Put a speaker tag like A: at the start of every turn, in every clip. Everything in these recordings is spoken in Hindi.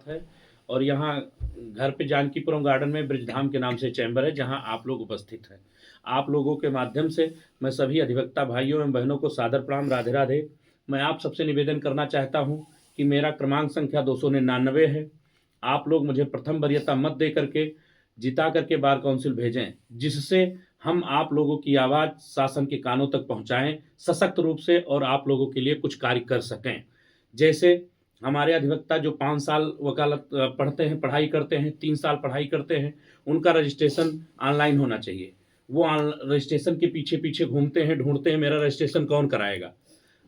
A: है और यहाँ घर पे जानकीपुरम गार्डन में ब्रिजधाम के नाम से चैम्बर है जहाँ आप लोग उपस्थित हैं। आप लोगों के माध्यम से मैं सभी अधिवक्ता भाइयों एवं बहनों को सादर प्रणाम, राधे राधे। मैं आप सबसे निवेदन करना चाहता हूँ कि मेरा क्रमांक संख्या 299 है। आप लोग मुझे प्रथम वरीयता मत दे करके जिता करके बार काउंसिल भेजें, जिससे हम आप लोगों की आवाज़ शासन के कानों तक पहुंचाएं सशक्त रूप से और आप लोगों के लिए कुछ कार्य कर सकें। जैसे हमारे अधिवक्ता जो 5 साल वकालत पढ़ते हैं, पढ़ाई करते हैं, 3 साल पढ़ाई करते हैं, उनका रजिस्ट्रेशन ऑनलाइन होना चाहिए। वो रजिस्ट्रेशन के पीछे पीछे घूमते हैं, ढूंढते हैं मेरा रजिस्ट्रेशन कौन कराएगा।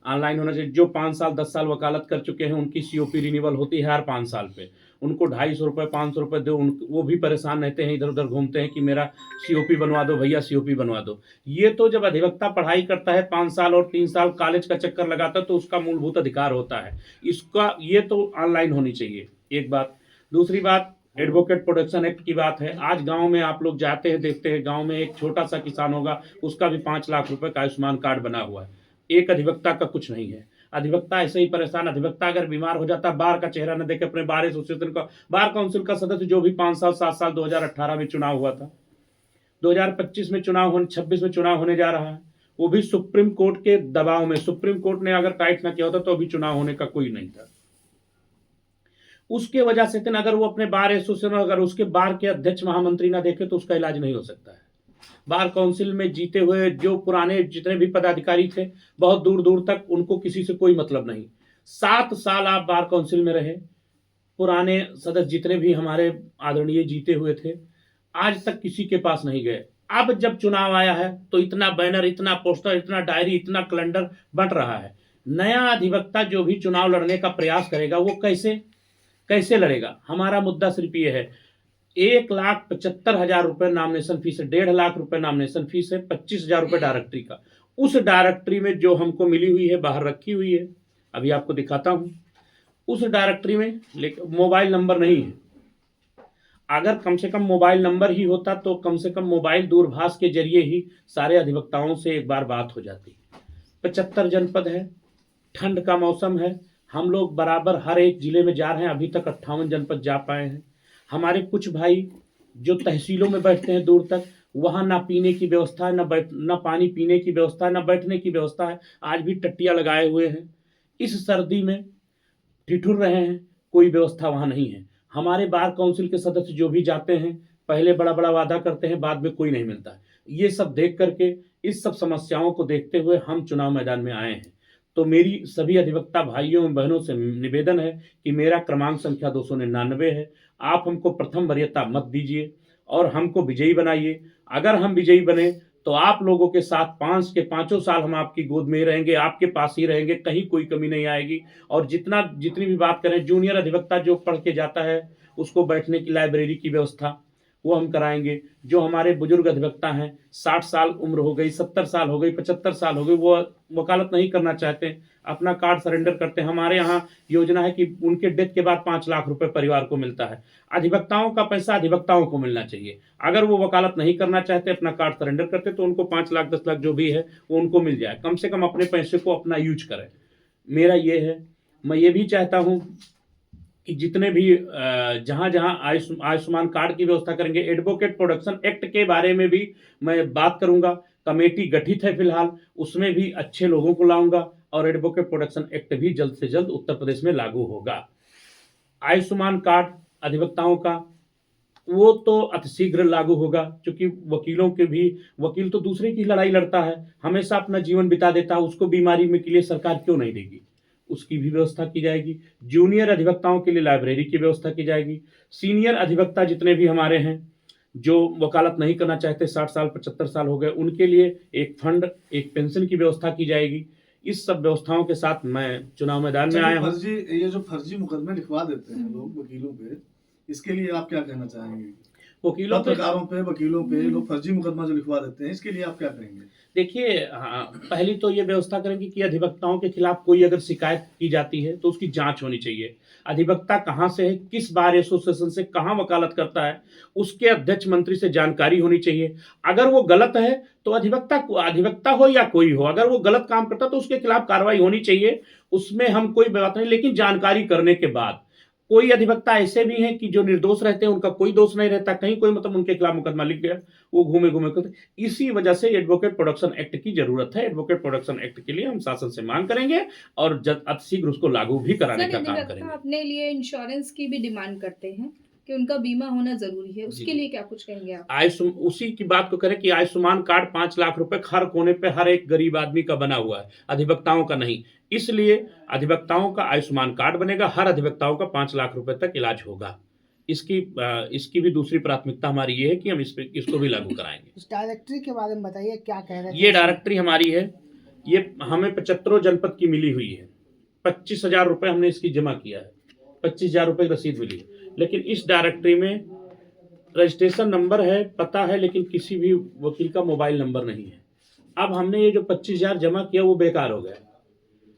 A: ऑनलाइन होना चाहिए। जो 5 साल 10 साल वकालत कर चुके हैं उनकी सीओपी रिन्यूअल होती है हर 5 साल पे। उनको 250 रुपये 500 रुपये दो, वो भी परेशान रहते हैं, इधर उधर घूमते हैं कि मेरा सीओपी बनवा दो भैया, सीओपी बनवा दो। ये तो जब अधिवक्ता पढ़ाई करता है 5 साल और 3 साल कॉलेज का चक्कर लगाता है तो उसका मूलभूत अधिकार होता है इसका। ये तो ऑनलाइन होनी चाहिए, एक बात। दूसरी बात, एडवोकेट प्रोटेक्शन एक्ट की बात है। आज गांव में आप लोग जाते हैं, देखते हैं, गांव में एक छोटा सा किसान होगा, उसका भी 5 लाख रुपए का आयुष्मान कार्ड बना हुआ है। एक अधिवक्ता का कुछ नहीं है। अधिवक्ता ऐसे ही परेशान। अधिवक्ता अगर बीमार हो जाता, बार का चेहरा न देखे, अपने बार एसोसिएशन का, बार काउंसिल का सदस्य जो भी 5 साल 7 साल 2018 में चुनाव हुआ था, 2025 में चुनाव होने, 26 में चुनाव होने जा रहा है, वो भी सुप्रीम कोर्ट के दबाव में। सुप्रीम कोर्ट ने अगर टाइट ना किया होता तो अभी चुनाव होने का कोई नहीं था। उसके वजह से अगर वो अपने बार एसोसिएशन, अगर उसके बार के अध्यक्ष महामंत्री ना देखे तो उसका इलाज नहीं हो सकता है। बार काउंसिल में जीते हुए जो पुराने जितने भी पदाधिकारी थे, बहुत दूर दूर तक उनको किसी से कोई मतलब नहीं। 7 साल आप बार काउंसिल में रहे, पुराने सदस्य जितने भी हमारे आदरणीय जीते हुए थे, आज तक किसी के पास नहीं गए। अब जब चुनाव आया है तो इतना बैनर, इतना पोस्टर, इतना डायरी, इतना कैलेंडर बंट रहा है। नया अधिवक्ता जो भी चुनाव लड़ने का प्रयास करेगा वो कैसे कैसे लड़ेगा? हमारा मुद्दा सिर्फ ये है, 1,75,000 रुपये नामिनेशन फीस है, 1.5 लाख रुपए नामिनेशन फीस है, 25,000 रुपये डायरेक्टरी का। उस डायरेक्टरी में जो हमको मिली हुई है, बाहर रखी हुई है, अभी आपको दिखाता हूं। उस डायरेक्टरी में लेकिन मोबाइल नंबर नहीं है। अगर कम से कम मोबाइल नंबर ही होता तो कम से कम मोबाइल दूरभाष के जरिए ही सारे अधिवक्ताओं से एक बार बात हो जाती। 75 जनपद है, ठंड का मौसम है, हम लोग बराबर हर एक जिले में जा रहे हैं, अभी तक 58 जनपद जा पाए हैं। हमारे कुछ भाई जो तहसीलों में बैठते हैं दूर तक, वहाँ ना पीने की व्यवस्था है, ना पानी पीने की व्यवस्था है, ना बैठने की व्यवस्था है। आज भी टट्टियाँ लगाए हुए हैं, इस सर्दी में ठिठुर रहे हैं, कोई व्यवस्था वहाँ नहीं है। हमारे बार काउंसिल के सदस्य जो भी जाते हैं, पहले बड़ा बड़ा वादा करते हैं, बाद में कोई नहीं मिलता है। ये सब देख करके, इस सब समस्याओं को देखते हुए हम चुनाव मैदान में आए हैं। तो मेरी सभी अधिवक्ता भाइयों एवं बहनों से निवेदन है कि मेरा क्रमांक संख्या 299 है। आप हमको प्रथम वरीयता मत दीजिए और हमको विजयी बनाइए। अगर हम विजयी बने तो आप लोगों के साथ 5 के 5 साल हम आपकी गोद में ही रहेंगे, आपके पास ही रहेंगे, कहीं कोई कमी नहीं आएगी। और जितनी भी बात करें, जूनियर अधिवक्ता जो पढ़ के जाता है उसको बैठने की लाइब्रेरी की व्यवस्था वो हम कराएंगे। जो हमारे बुजुर्ग अधिवक्ता हैं, 60 साल उम्र हो गई, 70 साल हो गई, 75 साल हो गई, वो वकालत नहीं करना चाहते, अपना कार्ड सरेंडर करते हैं, हमारे यहाँ योजना है कि उनके डेथ के बाद 5 लाख रुपए परिवार को मिलता है। अधिवक्ताओं का पैसा अधिवक्ताओं को मिलना चाहिए। अगर वो वकालत नहीं करना चाहते, अपना कार्ड सरेंडर करते, तो उनको 5 लाख 10 लाख जो भी है वो उनको मिल जाए। कम से कम अपने पैसे को अपना यूज करें, मेरा ये है। मैं ये भी चाहता हूँ कि जितने भी जहाँ जहाँ आयुष्मान कार्ड की व्यवस्था करेंगे, एडवोकेट प्रोटेक्शन एक्ट के बारे में भी मैं बात करूंगा। कमेटी गठित है फिलहाल, उसमें भी अच्छे लोगों को लाऊंगा और एडवोकेट प्रोटेक्शन एक्ट भी जल्द से जल्द उत्तर प्रदेश में लागू होगा। आयुष्मान कार्ड अधिवक्ताओं का वो तो अतिशीघ्र लागू होगा, क्योंकि वकील तो दूसरे की लड़ाई लड़ता है, हमेशा अपना जीवन बिता देता है, उसको बीमारी में के लिए सरकार क्यों नहीं देगी? उसकी भी व्यवस्था की जाएगी। जूनियर अधिवक्ताओं के लिए लाइब्रेरी की व्यवस्था की जाएगी। सीनियर अधिवक्ता जितने भी हमारे हैं जो वकालत नहीं करना चाहते, 60 साल 75 साल हो गए, उनके लिए एक फंड, एक पेंशन की व्यवस्था की जाएगी। इस सब व्यवस्थाओं के साथ मैं चुनाव मैदान में आया हूँ।
B: ये जो फर्जी मुकदमे लिखवा देते हैं लोग वकीलों पे, इसके लिए आप क्या कहना चाहेंगे? पत्रकारों पे, वकीलों पे लोग फर्जी मुकदमा जो लिखवा देते हैं, इसके लिए आप क्या कहेंगे?
A: देखिए, हाँ, पहली तो ये व्यवस्था करेंगे कि अधिवक्ताओं के खिलाफ कोई अगर शिकायत की जाती है तो उसकी जांच होनी चाहिए। अधिवक्ता कहाँ से है, किस बार एसोसिएशन से कहाँ वकालत करता है, उसके अध्यक्ष मंत्री से जानकारी होनी चाहिए। अगर वो गलत है तो अधिवक्ता हो या कोई हो, अगर वो गलत काम करता तो उसके खिलाफ कार्रवाई होनी चाहिए, उसमें हम कोई बात नहीं। लेकिन जानकारी करने के बाद कोई अधिवक्ता ऐसे भी हैं कि जो निर्दोष रहते हैं, उनका कोई दोष नहीं रहता, कहीं कोई मतलब उनके खिलाफ मुकदमा लिख गया, वो घूमे घूमे करते। इसी वजह से एडवोकेट प्रोडक्शन एक्ट की जरूरत है। एडवोकेट प्रोडक्शन एक्ट के लिए हम शासन से मांग करेंगे और अतिशीघ्र उसको लागू भी कराने
C: सर,
A: का काम
C: अधिवक्ता
A: करेंगे।
C: अपने लिए इंश्योरेंस की भी डिमांड करते हैं कि उनका बीमा होना जरूरी है, उसके लिए क्या कुछ कहेंगे आप?
A: उसी की बात को करें कि आयुष्मान कार्ड 5 लाख रुपए हर कोने पे हर एक गरीब आदमी का बना हुआ है, अधिवक्ताओं का नहीं। इसलिए अधिवक्ताओं का आयुष्मान कार्ड बनेगा, हर अधिवक्ताओं का 5 लाख रुपए तक इलाज होगा। इसकी भी दूसरी प्राथमिकता हमारी ये है कि हम इसको भी लागू कराएंगे।
D: इस डायरेक्टरी के बारे में बताइए, क्या कह रहे हैं?
A: ये डायरेक्टरी हमारी है, ये हमें 75 जनपद की मिली हुई है। 25,000 रुपए हमने इसकी जमा किया है, 25,000 रुपए की रसीद मिली है। लेकिन इस डायरेक्टरी में रजिस्ट्रेशन नंबर है, पता है, लेकिन किसी भी वकील का मोबाइल नंबर नहीं है। अब हमने ये जो 25,000 जमा किया वो बेकार हो गया।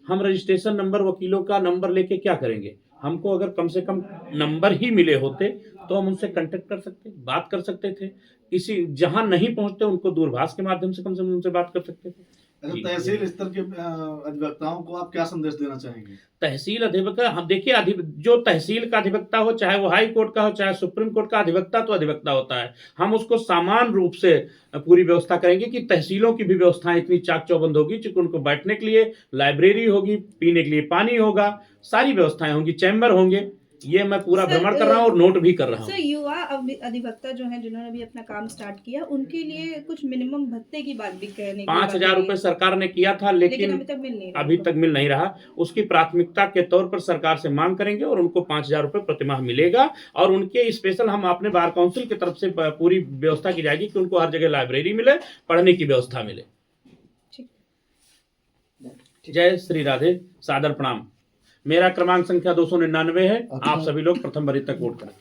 A: हम रजिस्ट्रेशन नंबर, वकीलों का नंबर लेके क्या करेंगे? हमको अगर कम से कम नंबर ही मिले होते तो हम उनसे कांटेक्ट कर सकते, बात कर सकते थे। किसी जहां नहीं पहुंचते उनको दूरभाष के माध्यम से कम उनसे बात कर सकते थे।
B: अच्छा, तहसील स्तर के अधिवक्ताओं को आप क्या संदेश देना चाहेंगे?
A: तहसील अधिवक्ता, हम देखिए, जो तहसील का अधिवक्ता हो, चाहे वो हाई कोर्ट का हो, चाहे सुप्रीम कोर्ट का, अधिवक्ता तो अधिवक्ता होता है। हम उसको समान रूप से पूरी व्यवस्था करेंगे कि तहसीलों की भी व्यवस्थाएं इतनी चाक चौबंद होगी कि उनको बैठने के लिए लाइब्रेरी होगी, पीने के लिए पानी होगा, सारी व्यवस्थाएं होंगी, चैम्बर होंगे। ये मैं पूरा भ्रमण कर रहा हूँ और नोट भी कर रहा हूँ।
C: सर, युवा अधिवक्ता जो हैं, जिन्होंने अभी अपना काम स्टार्ट किया, उनके लिए कुछ मिनिमम भत्ते की बात भी कहने की
A: 5,000 रुपए सरकार ने किया था, लेकिन अभी तक मिल नहीं रहा। उसकी प्राथमिकता के तौर पर सरकार से मांग करेंगे और उनको 5,000 रुपए प्रतिमाह मिलेगा। और उनके स्पेशल हम अपने बार काउंसिल की तरफ से पूरी व्यवस्था की जाएगी कि उनको हर जगह लाइब्रेरी मिले, पढ़ने की व्यवस्था मिले। जय श्री राधे, सादर प्रणाम। मेरा क्रमांक संख्या 299 है। आप सभी लोग प्रथम वरीयता तक वोट करें।